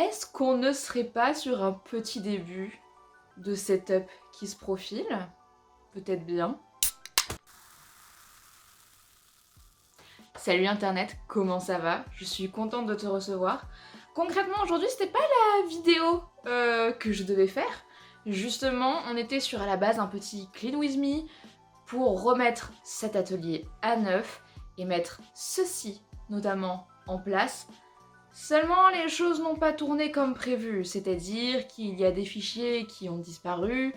Est-ce qu'on ne serait pas sur un petit début de setup qui se profile? Peut-être bien. Salut internet, comment ça va? Je suis contente de te recevoir. Concrètement aujourd'hui c'était pas la vidéo que je devais faire. Justement on était sur à la base un petit clean with me pour remettre cet atelier à neuf et mettre ceci notamment en place. Seulement les choses n'ont pas tourné comme prévu, c'est-à-dire qu'il y a des fichiers qui ont disparu,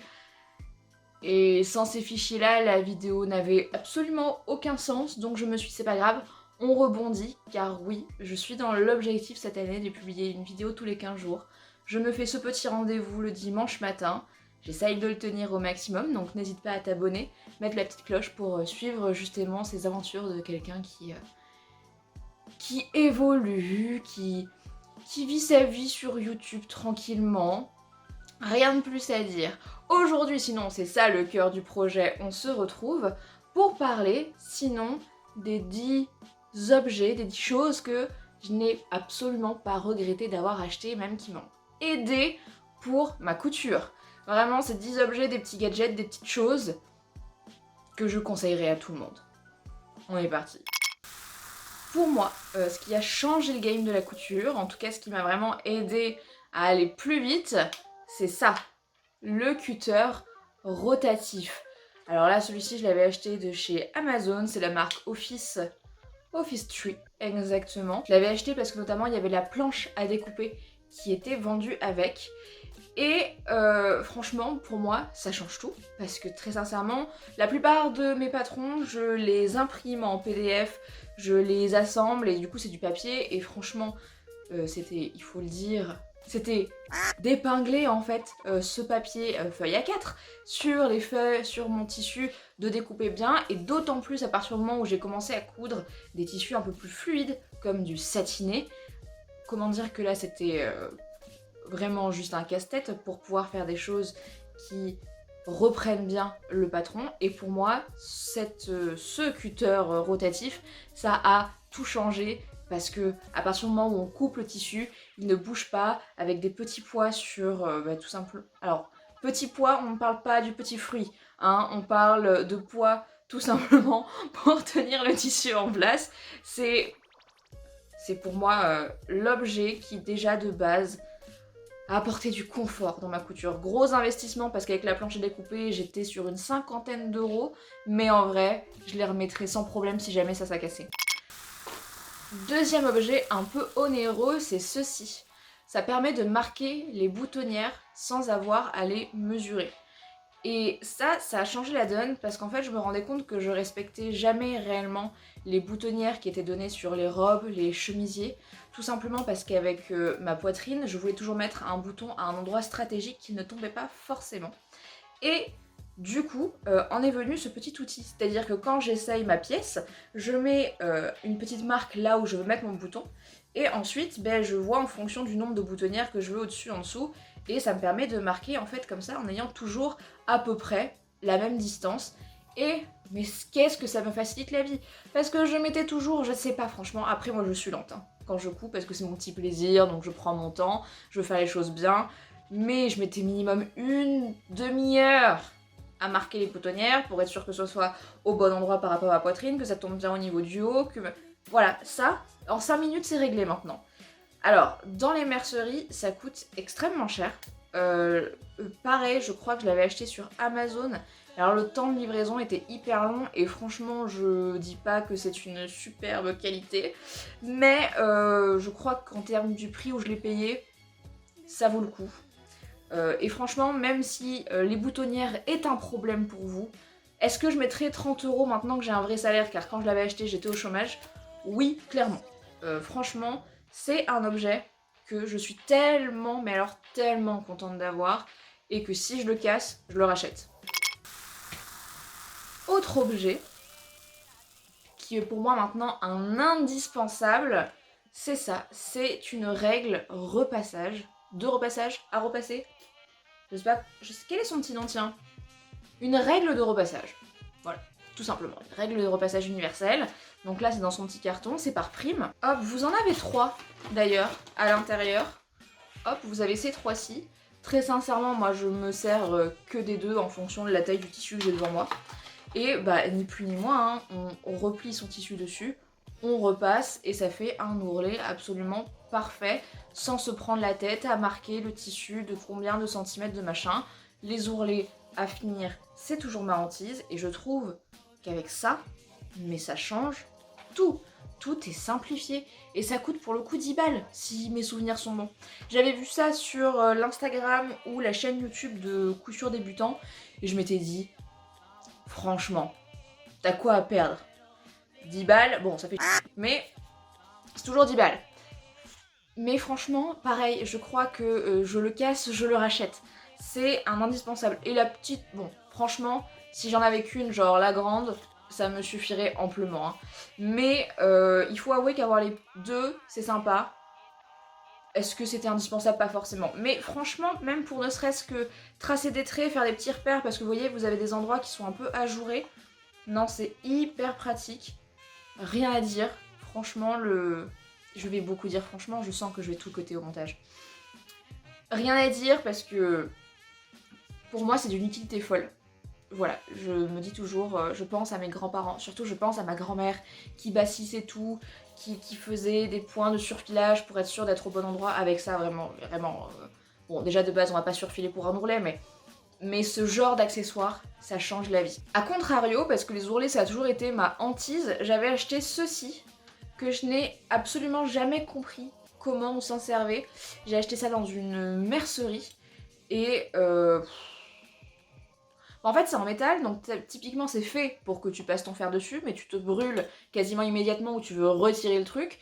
et sans ces fichiers-là, la vidéo n'avait absolument aucun sens, donc je me suis dit c'est pas grave, on rebondit, car oui, je suis dans l'objectif cette année de publier une vidéo tous les 15 jours. Je me fais ce petit rendez-vous le dimanche matin, j'essaye de le tenir au maximum, donc n'hésite pas à t'abonner, mettre la petite cloche pour suivre justement ces aventures de quelqu'un qui évolue, qui vit sa vie sur YouTube tranquillement. Rien de plus à dire. Aujourd'hui, sinon, c'est ça le cœur du projet, on se retrouve pour parler, sinon, des 10 objets, des 10 choses que je n'ai absolument pas regretté d'avoir acheté, même qui m'ont aidé pour ma couture. Vraiment, ces 10 objets, des petits gadgets, des petites choses que je conseillerais à tout le monde. On est parti. Pour moi, ce qui a changé le game de la couture, en tout cas ce qui m'a vraiment aidé à aller plus vite, c'est ça, le cutter rotatif. Alors là, celui-ci, je l'avais acheté de chez Amazon, c'est la marque Office Tree, exactement. Je l'avais acheté parce que notamment, il y avait la planche à découper qui était vendue avec. Et franchement, pour moi, ça change tout, parce que très sincèrement, la plupart de mes patrons, je les imprime en PDF, je les assemble, et du coup c'est du papier, et franchement, c'était, il faut le dire, c'était d'épingler en fait ce papier feuille A4 sur les feuilles, sur mon tissu, de découper bien, et d'autant plus à partir du moment où j'ai commencé à coudre des tissus un peu plus fluides, comme du satiné. Comment dire que là c'était vraiment juste un casse-tête pour pouvoir faire des choses qui reprennent bien le patron, et pour moi ce cutter rotatif ça a tout changé, parce que à partir du moment où on coupe le tissu, il ne bouge pas, avec des petits poids sur tout simplement. Alors petit poids, on ne parle pas du petit fruit, hein, on parle de poids tout simplement pour tenir le tissu en place. C'est pour moi l'objet qui déjà de base a apporté du confort dans ma couture. Gros investissement parce qu'avec la planche à découper, j'étais sur une 50aine d'euros, mais en vrai, je les remettrai sans problème si jamais ça cassé. Deuxième objet un peu onéreux, c'est ceci. Ça permet de marquer les boutonnières sans avoir à les mesurer. Et ça a changé la donne parce qu'en fait je me rendais compte que je respectais jamais réellement les boutonnières qui étaient données sur les robes, les chemisiers, tout simplement parce qu'avec ma poitrine, je voulais toujours mettre un bouton à un endroit stratégique qui ne tombait pas forcément. Et du coup, en est venu ce petit outil, c'est-à-dire que quand j'essaye ma pièce, je mets une petite marque là où je veux mettre mon bouton, et ensuite je vois en fonction du nombre de boutonnières que je veux au-dessus, en dessous, et ça me permet de marquer en fait comme ça en ayant toujours à peu près la même distance. Et mais qu'est-ce que ça me facilite la vie, parce que je mettais toujours, je sais pas franchement, après moi je suis lente hein, quand je couds parce que c'est mon petit plaisir, donc je prends mon temps, je veux faire les choses bien, mais je mettais minimum une demi-heure à marquer les boutonnières pour être sûr que ce soit au bon endroit par rapport à la poitrine, que ça tombe bien au niveau du haut, que voilà, ça en 5 minutes c'est réglé maintenant. Alors, dans les merceries, ça coûte extrêmement cher. Pareil, je crois que je l'avais acheté sur Amazon. Alors le temps de livraison était hyper long et franchement, je dis pas que c'est une superbe qualité, mais je crois qu'en termes du prix où je l'ai payé, ça vaut le coup. Et franchement, même si les boutonnières est un problème pour vous, est-ce que je mettrais 30 € maintenant que j'ai un vrai salaire, car quand je l'avais acheté, j'étais au chômage? Oui, clairement. Franchement, c'est un objet que je suis tellement, mais alors tellement contente d'avoir, et que si je le casse, je le rachète. Autre objet, qui est pour moi maintenant un indispensable, c'est ça, c'est une règle repassage. De repassage à repasser. Je sais pas, quel est son petit nom, tiens? Une règle de repassage. Voilà, tout simplement. Une règle de repassage universelle. Donc là, c'est dans son petit carton, c'est par prime. Hop, vous en avez 3 d'ailleurs à l'intérieur. hop, vous avez ces 3-ci. Très sincèrement, moi je me sers que des deux en fonction de la taille du tissu que j'ai devant moi. Et bah ni plus ni moins, hein, on replie son tissu dessus, on repasse et ça fait un ourlet absolument parfait sans se prendre la tête à marquer le tissu de combien de centimètres de machin. Les ourlets à finir, c'est toujours ma hantise et je trouve qu'avec ça, mais ça change tout. Tout est simplifié et ça coûte pour le coup 10 balles si mes souvenirs sont bons. J'avais vu ça sur l'Instagram ou la chaîne YouTube de couture débutant et je m'étais dit, franchement, t'as quoi à perdre? 10 balles, bon ça fait mais c'est toujours 10 balles. Mais franchement, pareil, je crois que je le casse, je le rachète. C'est un indispensable. Et la petite, bon, franchement, si j'en avais qu'une, genre la grande, ça me suffirait amplement. Hein. Mais il faut avouer qu'avoir les deux, c'est sympa. Est-ce que c'était indispensable? Pas forcément. Mais franchement, même pour ne serait-ce que tracer des traits, faire des petits repères, parce que vous voyez, vous avez des endroits qui sont un peu ajourés. Non, c'est hyper pratique. Rien à dire. Franchement, je vais beaucoup dire franchement, je sens que je vais tout coter au montage. Rien à dire parce que pour moi, c'est d'une utilité folle. Voilà, je me dis toujours, je pense à mes grands-parents, surtout je pense à ma grand-mère qui bassissait tout, qui faisait des points de surfilage pour être sûre d'être au bon endroit. Avec ça, vraiment, vraiment... bon, déjà de base, on va pas surfiler pour un ourlet, mais ce genre d'accessoire, ça change la vie. A contrario, parce que les ourlets, ça a toujours été ma hantise, j'avais acheté ceci, que je n'ai absolument jamais compris comment on s'en servait. J'ai acheté ça dans une mercerie, et... en fait c'est en métal, donc typiquement c'est fait pour que tu passes ton fer dessus, mais tu te brûles quasiment immédiatement où tu veux retirer le truc.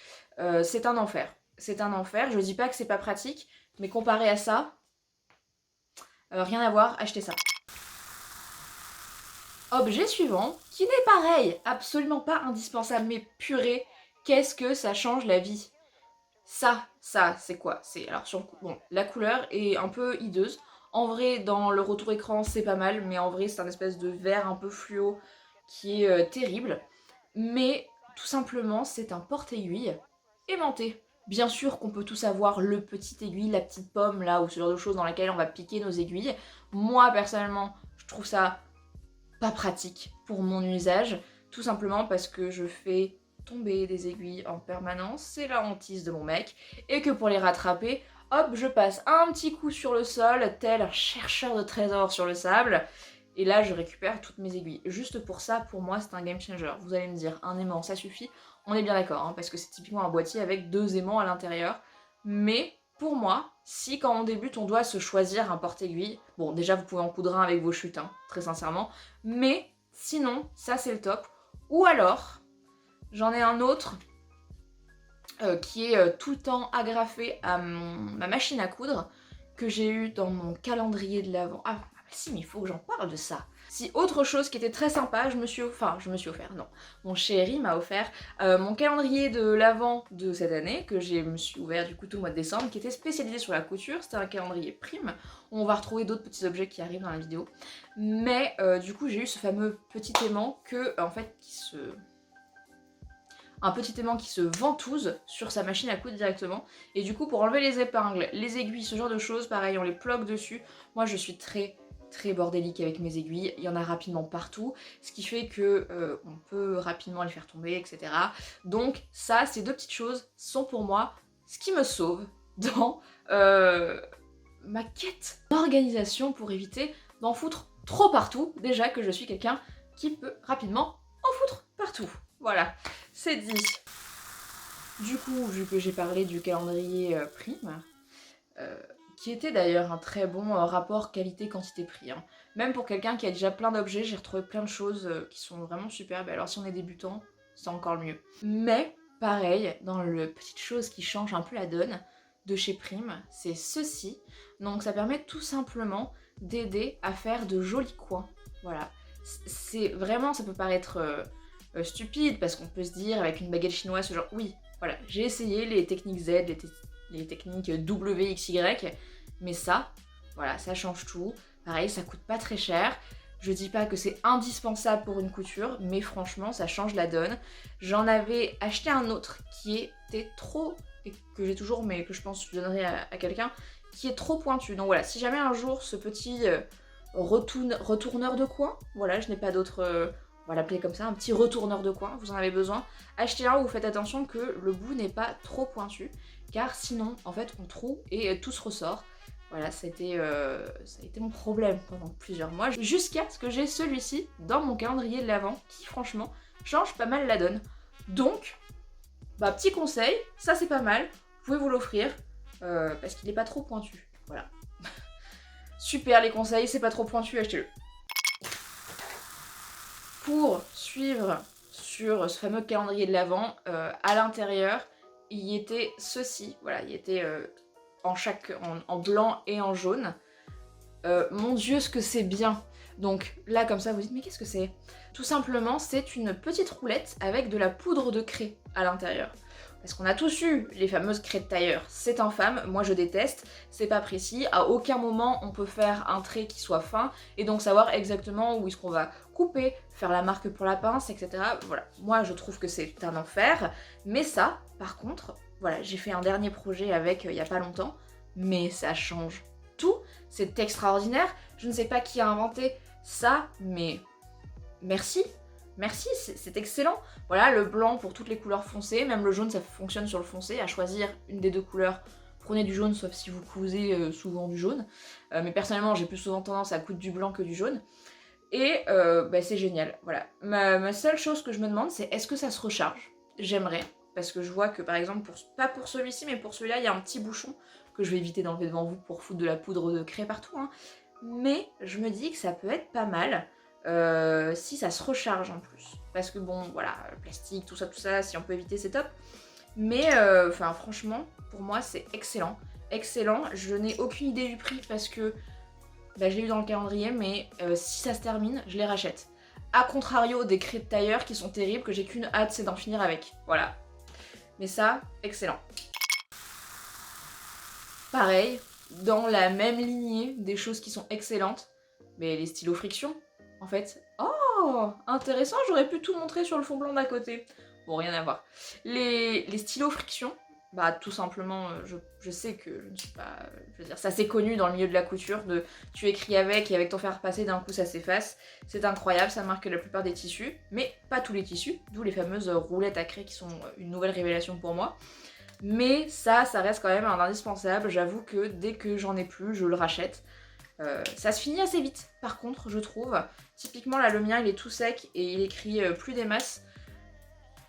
C'est un enfer. C'est un enfer, je dis pas que c'est pas pratique, mais comparé à ça, rien à voir, achetez ça. Objet suivant, qui n'est pareil, absolument pas indispensable, mais purée, qu'est-ce que ça change la vie? Ça, c'est quoi? C'est alors sur bon, la couleur est un peu hideuse. En vrai, dans le retour écran, c'est pas mal, mais en vrai, c'est un espèce de vert un peu fluo qui est terrible. Mais tout simplement, c'est un porte-aiguille aimanté. Bien sûr qu'on peut tous avoir le petit aiguille, la petite pomme là, ou ce genre de choses dans laquelle on va piquer nos aiguilles. Moi, personnellement, je trouve ça pas pratique pour mon usage, tout simplement parce que je fais tomber des aiguilles en permanence, c'est la hantise de mon mec, et que pour les rattraper, hop, je passe un petit coup sur le sol, tel un chercheur de trésors sur le sable, et là je récupère toutes mes aiguilles. Juste pour ça, pour moi, c'est un game changer. Vous allez me dire, un aimant, ça suffit, on est bien d'accord, hein, parce que c'est typiquement un boîtier avec 2 aimants à l'intérieur, mais pour moi, si quand on débute, on doit se choisir un porte-aiguille, bon, déjà vous pouvez en coudre un avec vos chutes, hein, très sincèrement, mais sinon, ça c'est le top. Ou alors, j'en ai un autre qui est tout le temps agrafé à ma machine à coudre, que j'ai eu dans mon calendrier de l'Avent. Ah, si, mais il faut que j'en parle de ça. Si, autre chose qui était très sympa, je me suis offert, non. Mon chéri m'a offert mon calendrier de l'Avent de cette année, que je me suis ouvert du coup tout le mois de décembre, qui était spécialisé sur la couture. C'était un calendrier Prime. On va retrouver d'autres petits objets qui arrivent dans la vidéo. Mais du coup, j'ai eu ce fameux petit aimant en fait, un petit aimant qui se ventouse sur sa machine à coudre directement. Et du coup, pour enlever les épingles, les aiguilles, ce genre de choses, pareil, on les ploque dessus. Moi, je suis très bordélique avec mes aiguilles, il y en a rapidement partout, ce qui fait que on peut rapidement les faire tomber, etc. Donc ça, ces 2 petites choses sont pour moi ce qui me sauve dans ma quête d'organisation pour éviter d'en foutre trop partout. Déjà que je suis quelqu'un qui peut rapidement en foutre partout. Voilà, c'est dit. Du coup, vu que j'ai parlé du calendrier Prime, qui était d'ailleurs un très bon rapport qualité-quantité-prix. Hein. Même pour quelqu'un qui a déjà plein d'objets, j'ai retrouvé plein de choses qui sont vraiment superbes. Alors si on est débutant, c'est encore le mieux. Mais pareil, dans le petite chose qui change un peu la donne de chez Prime, c'est ceci. Donc ça permet tout simplement d'aider à faire de jolis coins. Voilà. C'est vraiment, ça peut paraître stupide parce qu'on peut se dire avec une baguette chinoise, ce genre, oui, voilà, j'ai essayé les techniques Z, les techniques W, X, Y, mais ça, voilà, ça change tout. Pareil, ça coûte pas très cher. Je dis pas que c'est indispensable pour une couture, mais franchement, ça change la donne. J'en avais acheté un autre qui était trop et que j'ai toujours, mais que je pense que je donnerai à quelqu'un, qui est trop pointu. Donc voilà, si jamais un jour ce petit retourneur de coin, voilà, je n'ai pas d'autre, on va l'appeler comme ça, un petit retourneur de coin, vous en avez besoin, achetez un où vous faites attention que le bout n'est pas trop pointu, car sinon, en fait, on troue et tout se ressort. Voilà, ça a été mon problème pendant plusieurs mois, jusqu'à ce que j'ai celui-ci dans mon calendrier de l'Avent, qui franchement change pas mal la donne. Donc, bah petit conseil, ça c'est pas mal, vous pouvez vous l'offrir, parce qu'il est pas trop pointu, voilà. Super les conseils, c'est pas trop pointu, achetez-le. Pour suivre sur ce fameux calendrier de l'Avent, à l'intérieur, il y était ceci, voilà, il y était en blanc et en jaune. Mon Dieu, ce que c'est bien! Donc là, comme ça, vous dites, mais qu'est-ce que c'est? Tout simplement, c'est une petite roulette avec de la poudre de craie à l'intérieur. Parce qu'on a tous eu les fameuses craies de tailleur. C'est infâme, moi je déteste, c'est pas précis, à aucun moment on peut faire un trait qui soit fin, et donc savoir exactement où est-ce qu'on va couper, faire la marque pour la pince, etc. Voilà, moi je trouve que c'est un enfer, mais ça, par contre, voilà, j'ai fait un dernier projet avec il y a pas longtemps, mais ça change tout, c'est extraordinaire, je ne sais pas qui a inventé ça, mais merci. Merci, c'est excellent. Voilà, le blanc pour toutes les couleurs foncées, même le jaune ça fonctionne sur le foncé, à choisir une des deux couleurs, prenez du jaune sauf si vous cousez souvent du jaune. Mais personnellement j'ai plus souvent tendance à coudre du blanc que du jaune. Et bah, c'est génial, voilà. Ma seule chose que je me demande c'est est-ce que ça se recharge? J'aimerais, parce que je vois que par exemple, pas pour celui-ci mais pour celui-là il y a un petit bouchon que je vais éviter d'enlever devant vous pour foutre de la poudre de craie partout, hein. Mais je me dis que ça peut être pas mal. Si ça se recharge en plus. Parce que bon, voilà, le plastique, tout ça, si on peut éviter, c'est top. Mais, enfin, franchement, pour moi, c'est excellent. Excellent. Je n'ai aucune idée du prix parce que bah, je l'ai eu dans le calendrier, mais si ça se termine, je les rachète. A contrario des craies de tailleur qui sont terribles, que j'ai qu'une hâte, c'est d'en finir avec. Voilà. Mais ça, excellent. Pareil, dans la même lignée des choses qui sont excellentes, mais les stylos friction. En fait, oh, intéressant, j'aurais pu tout montrer sur le fond blanc d'à côté. Bon, rien à voir. Les stylos friction, bah tout simplement, je sais que je ne suis pas... je veux dire, ça c'est connu dans le milieu de la couture, de tu écris avec et avec ton fer à repasser, d'un coup ça s'efface. C'est incroyable, ça marque la plupart des tissus, mais pas tous les tissus, d'où les fameuses roulettes à craie qui sont une nouvelle révélation pour moi. Mais ça reste quand même un indispensable, j'avoue que dès que j'en ai plus, je le rachète. Ça se finit assez vite, par contre, je trouve. Typiquement, là, le mien, il est tout sec et il écrit plus des masses.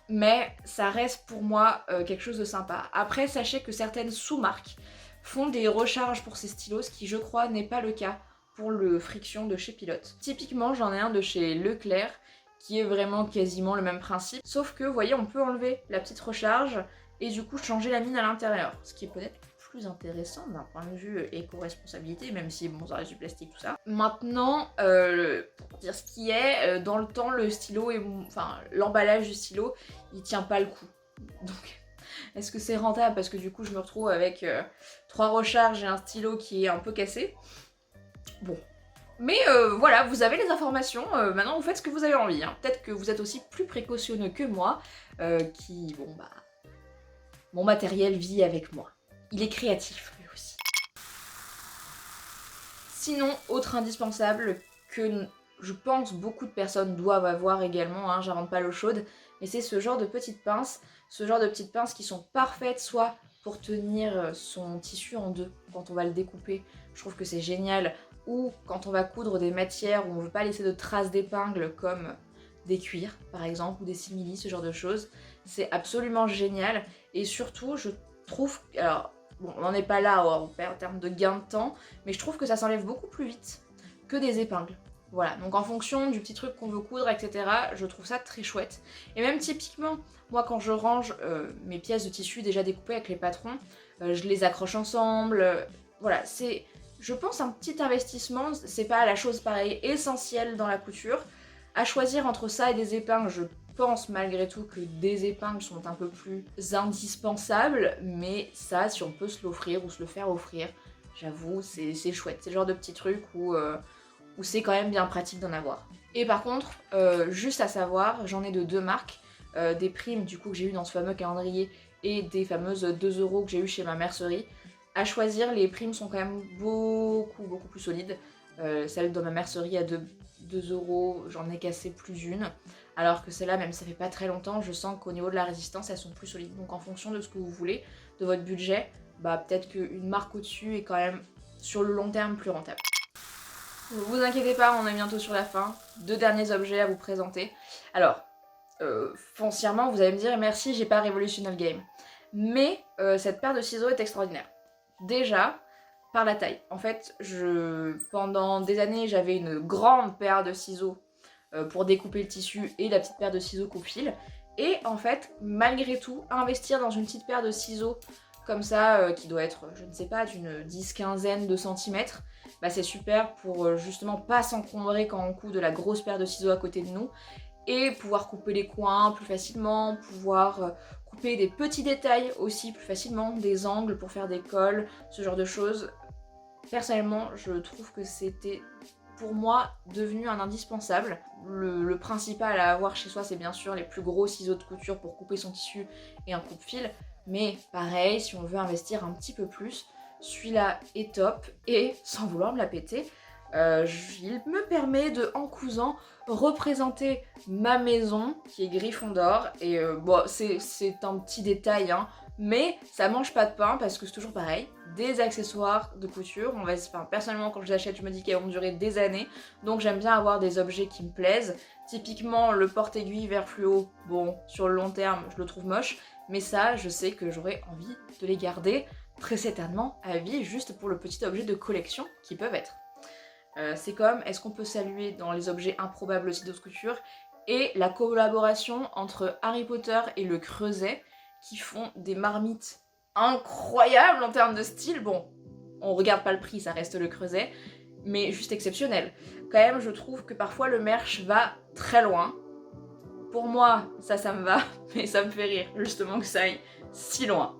Mais ça reste pour moi quelque chose de sympa. Après, sachez que certaines sous-marques font des recharges pour ces stylos, ce qui, je crois, n'est pas le cas pour le Friction de chez Pilote. Typiquement, j'en ai un de chez Leclerc, qui est vraiment quasiment le même principe. Sauf que, vous voyez, on peut enlever la petite recharge et du coup changer la mine à l'intérieur. Ce qui est peut-être plus intéressant d'un point de vue éco-responsabilité, même si bon ça reste du plastique tout ça. Maintenant, pour dire ce qui est, dans le temps le stylo, enfin l'emballage du stylo, il tient pas le coup. Donc est-ce que c'est rentable? Parce que du coup je me retrouve avec 3 recharges et un stylo qui est un peu cassé. Bon. Mais voilà, vous avez les informations, maintenant vous faites ce que vous avez envie. Hein. Peut-être que vous êtes aussi plus précautionneux que moi, qui, bon bah, mon matériel vit avec moi. Il est créatif, lui aussi. Sinon, autre indispensable que je pense beaucoup de personnes doivent avoir également, hein, j'invente pas l'eau chaude, mais c'est ce genre de petites pinces, qui sont parfaites soit pour tenir son tissu en deux quand on va le découper, je trouve que c'est génial, ou quand on va coudre des matières où on veut pas laisser de traces d'épingle comme des cuirs par exemple, ou des similis, ce genre de choses, c'est absolument génial, et surtout je trouve, alors bon, on n'en est pas là en termes de gain de temps, mais je trouve que ça s'enlève beaucoup plus vite que des épingles. Voilà, donc en fonction du petit truc qu'on veut coudre, etc., je trouve ça très chouette. Et même typiquement, moi quand je range mes pièces de tissu déjà découpées avec les patrons, je les accroche ensemble, voilà, c'est, je pense, un petit investissement, c'est pas la chose pareille essentielle dans la couture. À choisir entre ça et des épingles, je pense malgré tout que des épingles sont un peu plus indispensables, mais ça, si on peut se l'offrir ou se le faire offrir, j'avoue, c'est chouette. C'est le genre de petit truc où c'est quand même bien pratique d'en avoir. Et par contre, juste à savoir, j'en ai de 2 marques, des primes du coup que j'ai eu dans ce fameux calendrier et des fameuses 2 € que j'ai eu chez ma mercerie. À choisir, les primes sont quand même beaucoup plus solides. Celle de ma mercerie à 2 €, j'en ai cassé plus d'une. Alors que celle-là, même si ça fait pas très longtemps, je sens qu'au niveau de la résistance, elles sont plus solides. Donc en fonction de ce que vous voulez, de votre budget, bah peut-être qu'une marque au-dessus est quand même sur le long terme plus rentable. Ne vous inquiétez pas, on est bientôt sur la fin. 2 derniers objets à vous présenter. Alors, foncièrement, vous allez me dire merci, j'ai pas révolutionné le game. Mais cette paire de ciseaux est extraordinaire. Déjà, par la taille. En fait, pendant des années, j'avais une grande paire de ciseaux pour découper le tissu et la petite paire de ciseaux coupe-fil. Et en fait, malgré tout, investir dans une petite paire de ciseaux comme ça, qui doit être, je ne sais pas, d'une 10-15 de centimètres, bah c'est super pour justement pas s'encombrer quand on coupe de la grosse paire de ciseaux à côté de nous et pouvoir couper les coins plus facilement, pouvoir couper des petits détails aussi plus facilement, des angles pour faire des cols, ce genre de choses. Personnellement, je trouve que c'était pour moi devenu un indispensable. Le principal à avoir chez soi, c'est bien sûr les plus gros ciseaux de couture pour couper son tissu et un coupe-fil. Mais pareil, si on veut investir un petit peu plus, celui-là est top et sans vouloir me la péter, il me permet de, en cousant, représenter ma maison qui est Gryffondor. Et bon, c'est un petit détail, hein, mais ça mange pas de pain parce que c'est toujours pareil. Des accessoires de couture, personnellement quand je les achète, je me dis qu'elles vont durer des années, donc j'aime bien avoir des objets qui me plaisent. Typiquement le porte-aiguille vert fluo, bon, sur le long terme, je le trouve moche, mais ça, je sais que j'aurais envie de les garder très certainement à vie, juste pour le petit objet de collection qu'ils peuvent être. C'est comme, est-ce qu'on peut saluer dans les objets improbables aussi de couture, et la collaboration entre Harry Potter et le Creuset, qui font des marmites incroyables en termes de style. Bon, on regarde pas le prix, ça reste le Creuset, mais juste exceptionnel. Quand même, je trouve que parfois le merch va très loin. Pour moi, ça me va, mais ça me fait rire, justement, que ça aille si loin.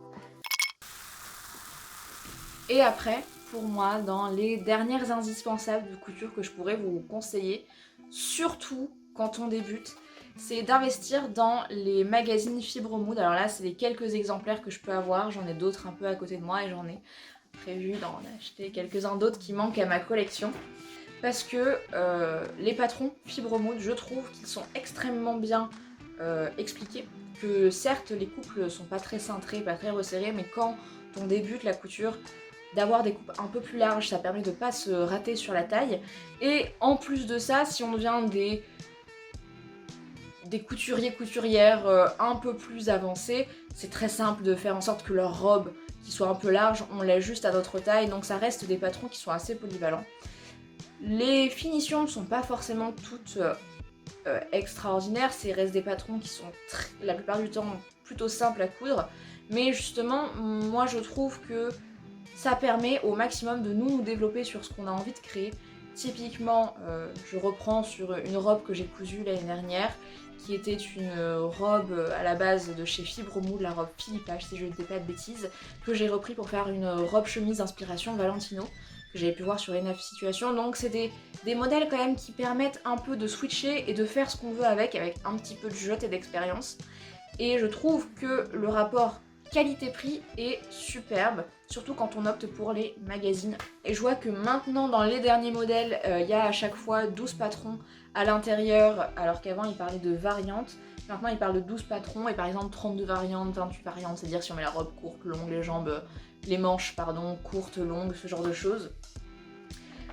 Et après, pour moi, dans les dernières indispensables de couture que je pourrais vous conseiller, surtout quand on débute, c'est d'investir dans les magazines Fibromood. Alors là, c'est les quelques exemplaires que je peux avoir, j'en ai d'autres un peu à côté de moi et j'en ai prévu d'en acheter quelques-uns d'autres qui manquent à ma collection. Parce que les patrons Fibromood, je trouve qu'ils sont extrêmement bien expliqués. Que certes, les couples sont pas très cintrés, pas très resserrés, mais quand on débute la couture, d'avoir des coupes un peu plus larges, ça permet de pas se rater sur la taille. Et en plus de ça, si on devient des couturières un peu plus avancés, c'est très simple de faire en sorte que leur robe, qui soit un peu large, on l'ajuste à notre taille, donc ça reste des patrons qui sont assez polyvalents. Les finitions ne sont pas forcément toutes extraordinaires, c'est restent des patrons qui sont la plupart du temps plutôt simples à coudre, mais justement, moi je trouve que ça permet au maximum de nous développer sur ce qu'on a envie de créer. Typiquement, je reprends sur une robe que j'ai cousue l'année dernière, qui était une robe à la base de chez Fibromood, la robe Philippage si je ne dis pas de bêtises, que j'ai repris pour faire une robe chemise d'inspiration Valentino, que j'avais pu voir sur Enough Situation. Donc c'est des modèles quand même qui permettent un peu de switcher et de faire ce qu'on veut avec un petit peu de jugeote et d'expérience. Et je trouve que le rapport qualité-prix est superbe, surtout quand on opte pour les magazines. Et je vois que maintenant dans les derniers modèles, il y a à chaque fois 12 patrons à l'intérieur, alors qu'avant il parlait de variantes. Maintenant il parle de 12 patrons et par exemple 32 variantes, 28 variantes, c'est-à-dire si on met la robe courte, longue, les manches courtes, longues, ce genre de choses.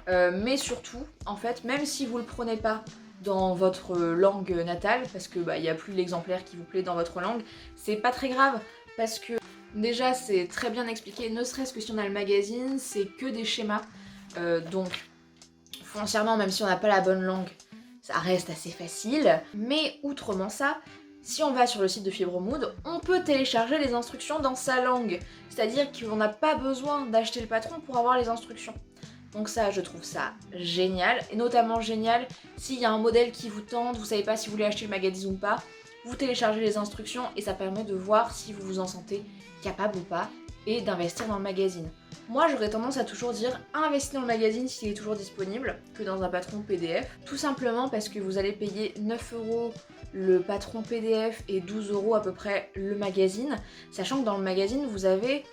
Mais surtout, en fait, même si vous le prenez pas dans votre langue natale, parce que il y a plus l'exemplaire qui vous plaît dans votre langue, c'est pas très grave, parce que déjà c'est très bien expliqué, ne serait-ce que si on a le magazine, c'est que des schémas, donc foncièrement, même si on n'a pas la bonne langue, ça reste assez facile. Mais outrement ça, si on va sur le site de Fibromood, on peut télécharger les instructions dans sa langue, c'est-à-dire qu'on n'a pas besoin d'acheter le patron pour avoir les instructions. Donc ça, je trouve ça génial, et notamment génial s'il y a un modèle qui vous tente, vous savez pas si vous voulez acheter le magazine ou pas, vous téléchargez les instructions et ça permet de voir si vous vous en sentez capable ou pas, et d'investir dans le magazine. Moi j'aurais tendance à toujours dire investir dans le magazine s'il est toujours disponible que dans un patron PDF, tout simplement parce que vous allez payer 9 € le patron PDF et 12 € à peu près le magazine, sachant que dans le magazine vous avez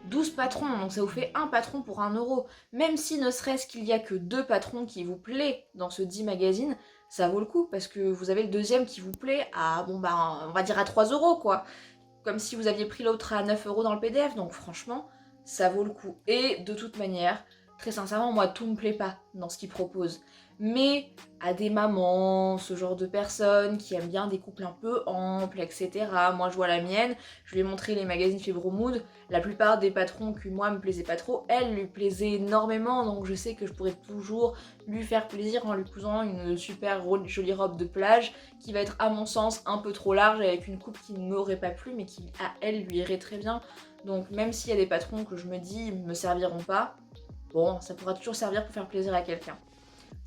12 patrons, donc ça vous fait un patron pour 1 €. Même si ne serait-ce qu'il y a que 2 patrons qui vous plaît dans ce 10 magazines, ça vaut le coup parce que vous avez le deuxième qui vous plaît à, bon bah on va dire à 3 € quoi. Comme si vous aviez pris l'autre à 9 € dans le PDF, donc franchement, ça vaut le coup. Et de toute manière, très sincèrement, moi tout me plaît pas dans ce qu'ils proposent. Mais à des mamans, ce genre de personnes qui aiment bien des couples un peu amples, etc. Moi je vois la mienne, je lui ai montré les magazines Fibromood, la plupart des patrons qui moi me plaisaient pas trop, elle lui plaisait énormément, donc je sais que je pourrais toujours lui faire plaisir en lui cousant une super jolie robe de plage qui va être à mon sens un peu trop large avec une coupe qui ne m'aurait pas plu mais qui à elle lui irait très bien. Donc même s'il y a des patrons que je me dis me serviront pas, bon ça pourra toujours servir pour faire plaisir à quelqu'un.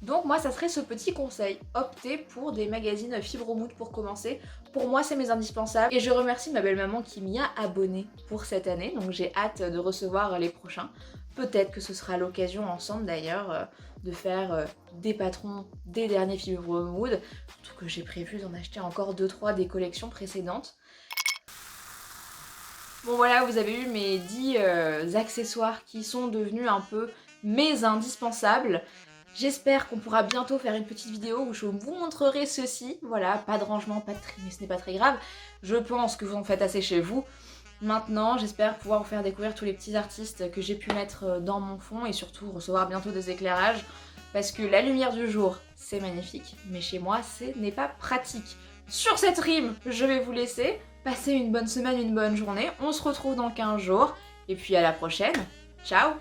Donc moi ça serait ce petit conseil, optez pour des magazines Fibromood pour commencer. Pour moi c'est mes indispensables et je remercie ma belle maman qui m'y a abonné pour cette année, donc j'ai hâte de recevoir les prochains. Peut-être que ce sera l'occasion ensemble d'ailleurs de faire des patrons des derniers Fibromood, surtout que j'ai prévu d'en acheter encore 2-3 des collections précédentes. Bon voilà, vous avez eu mes 10 accessoires qui sont devenus un peu mes indispensables. J'espère qu'on pourra bientôt faire une petite vidéo où je vous montrerai ceci. Voilà, pas de rangement, pas de tri, mais ce n'est pas très grave. Je pense que vous en faites assez chez vous. Maintenant, j'espère pouvoir vous faire découvrir tous les petits artistes que j'ai pu mettre dans mon fond et surtout recevoir bientôt des éclairages. Parce que la lumière du jour, c'est magnifique, mais chez moi, ce n'est pas pratique. Sur cette rime, je vais vous laisser. Passez une bonne semaine, une bonne journée. On se retrouve dans 15 jours. Et puis à la prochaine. Ciao!